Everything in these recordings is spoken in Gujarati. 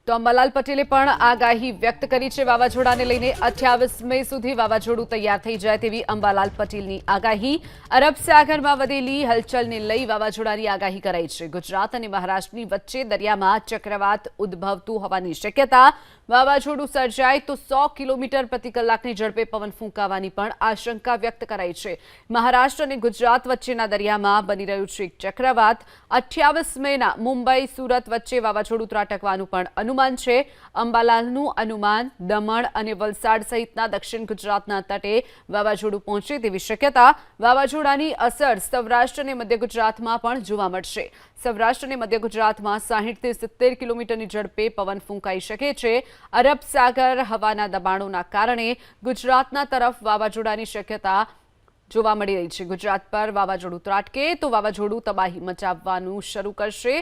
તો અંબાલાલ પટેલે પણ આગાહી વ્યક્ત કરી છે વાવાઝોડાને લઈને 28 મે સુધી વાવાઝોડું તૈયાર થઈ જાય તેવી અંબાલાલ પટેલની આગાહી। અરબ સાગરમાં વધેલી હલચલને લઈ વાવાઝોડાની આગાહી કરાઈ છે। ગુજરાત અને મહારાષ્ટ્રની વચ્ચે દરિયામાં ચક્રવાત ઉદ્ભવતું હોવાની શક્યતા। વાવાઝોડું સર્જાય તો 100 કિલોમીટર પ્રતિ કલાકની ઝડપે પવન ફૂંકાવાની પણ આશંકા વ્યક્ત કરાઈ છે। મહારાષ્ટ્ર અને ગુજરાત વચ્ચેના દરિયામાં બની રહ્યું છે એક ચક્રવાત। 28 મેના મુંબઈ સુરત વચ્ચે વાવાઝોડું ત્રાટકવાનું પણ અનુમાન છે। અંબાલાલનું અનુમાન દમણ અને વલસાડ સહિતના દક્ષિણ ગુજરાતના તટે વાવાઝોડું પહોંચે તેવી શક્યતા। વાવાઝોડાની અસર સૌરાષ્ટ્ર અને મધ્ય ગુજરાતમાં પણ જોવા મળશે। સૌરાષ્ટ્ર અને મધ્ય ગુજરાતમાં 60 થી 70 કિલોમીટરની ઝડપે પવન ફૂંકાઈ શકે છે। અરબ સાગર હવાના દબાણોના કારણે ગુજરાતના તરફ વાવાઝોડાની શક્યતા જોવા મળી રહી છે। ગુજરાત પર વાવાઝોડું ત્રાટકે તો વાવાઝોડું તબાહી મચાવવાનું શરૂ કરશે।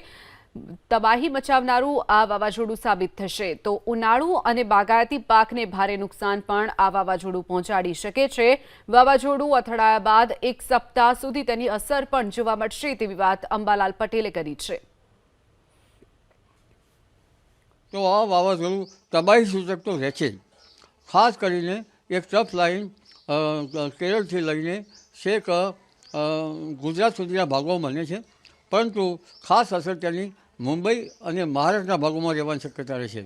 તબાહી મચાવનારું આ વાવાઝોડું સાબિત થશે તો ઉનાળુ અને બાગાયતી પાકને ભારે નુકસાન પણ આ વાવાઝોડું પહોંચાડી શકે છે। વાવાઝોડું અથડાયા બાદ એક સપ્તાહ સુધી તેની અસર પણ જોવા મળશે તેવી વાત અંબાલાલ પટેલે કરી છે। તો આ વાવાઝોડું તબાહી સૂચક તો રહેશે જ। ખાસ કરીને એક ટ્રફ લાઇન કેરળથી લઈને છેક ગુજરાત સુધીના ભાગોમાં બને છે, પરંતુ ખાસ અસર તેની મુંબઈ અને મહારાષ્ટ્રના ભાગોમાં રહેવાની શક્યતા રહેશે।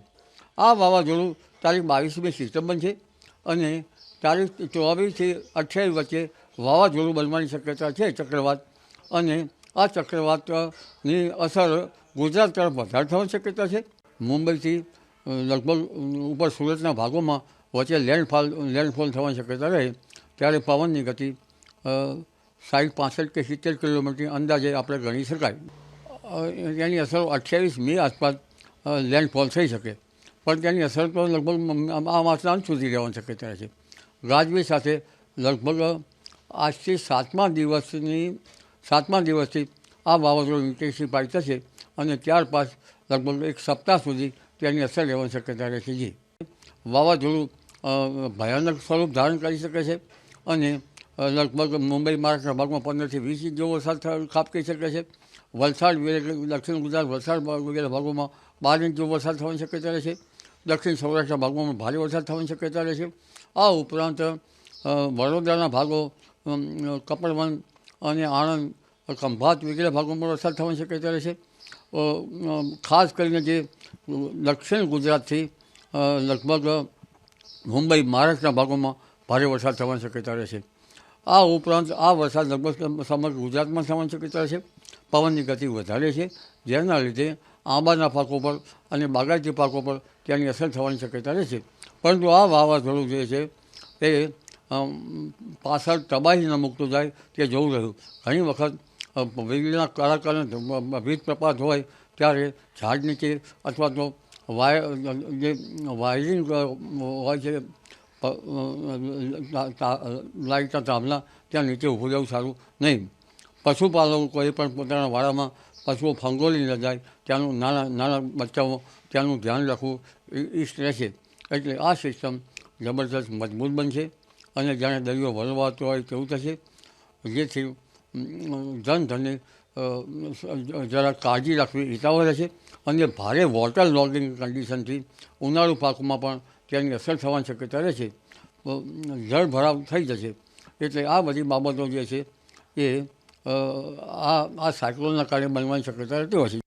આ વાવાઝોડું તારીખ 22મી સિતમ્બર છે અને તારીખ 24 થી 28 વચ્ચે વાવાઝોડું બનવાની શક્યતા છે ચક્રવાત। અને આ ચક્રવાતની અસર ગુજરાત તરફ વધારે થવાની શક્યતા છે। મુંબઈથી લગભગ ઉપર સુરતના ભાગોમાં વચ્ચે લેન્ડફોલ થવાની શક્યતા રહે, ત્યારે પવનની ગતિ 60, 65 કે 70 કિલોમીટરની અંદાજે આપણે ગણી શકાય। તેની અસર 28 મે આસપાસ લેન્ડફોલ થઈ શકે, પણ તેની અસર તો લગભગ આ માસના અંત સુધી રહેવાની શક્યતા છે। ગાજવીજ સાથે લગભગ આજથી 7મા દિવસથી આ વાવાઝોડું ઇન્ટેન્સિફાઈ થશે અને ત્યારબાદ લગભગ એક સપ્તાહ સુધી તેની અસર રહેવાની શક્યતા રહેશે। જી, વાવાઝોડું ભયાનક સ્વરૂપ ધારણ કરી શકે છે અને લગભગ મુંબઈ મહારાષ્ટ્રના ભાગમાં 15 થી 20 ઇંચ જેવો વરસાદ ખાબકી શકે છે। વલસાડ દક્ષિણ ગુજરાત વલસાડ વગેરે ભાગોમાં 12 ઇંચ જેવો વરસાદ થવાની શક્યતા રહેશે। દક્ષિણ સૌરાષ્ટ્રના ભાગોમાં ભારે વરસાદ થવાની શક્યતા રહેશે। આ ઉપરાંત વડોદરાના ભાગો, કપડવંજ અને આણંદ, ખંભાત વગેરે ભાગોમાં વરસાદ થવાની શક્યતા રહેશે। ખાસ કરીને જે દક્ષિણ ગુજરાતથી લગભગ મુંબઈ મહારાષ્ટ્રના ભાગોમાં ભારે વરસાદ થવાની શક્યતા રહેશે। આ ઉપરાંત આ વરસાદ લગભગ સમગ્ર ગુજરાતમાં થવાની શક્યતા રહેશે। પવનની ગતિ વધારે છે, જેના લીધે આંબાના પાકો પર અને બાગાયતી પાકો પર તેની અસર થવાની શક્યતા રહેશે। પરંતુ આ વાવાઝોડું જે છે એ પાછળ તબાહી ન મૂકતું જાય તે જોવું રહ્યું। ઘણી વખત વીજળીના કડાકાને વીજ પ્રપાત હોય ત્યારે ઝાડ નીચે અથવા તો વાયરિંગ હોય છે લાઇટના થાંભલા, ત્યાં નીચે ઊભું રહેવું સારું નહીં। પશુપાલકોએ પણ પોતાના વાડામાં પશુઓ ફંગોળી ન જાય, ત્યાંનું નાના બચ્ચાઓ ત્યાંનું ધ્યાન રાખવું ઈષ્ટ રહેશે। એટલે આ સિસ્ટમ જબરદસ્ત મજબૂત બનશે અને જાણે દરિયો વળવાતો હોય તેવું થશે, જેથી જનધનની જરા કાળજી રાખવી હિતાવહ રહેશે। અને ભારે વોટર લોગિંગ કન્ડિશનથી ઉનાળુ પાકોમાં પણ તેની અસર થવાની શક્યતા રહેશે। જળભરાવ થઈ જશે। એટલે આ બધી બાબતો જે છે એ આ સાયક્લોનના કારણે બનવાની શક્યતા રહેતી હોય છે।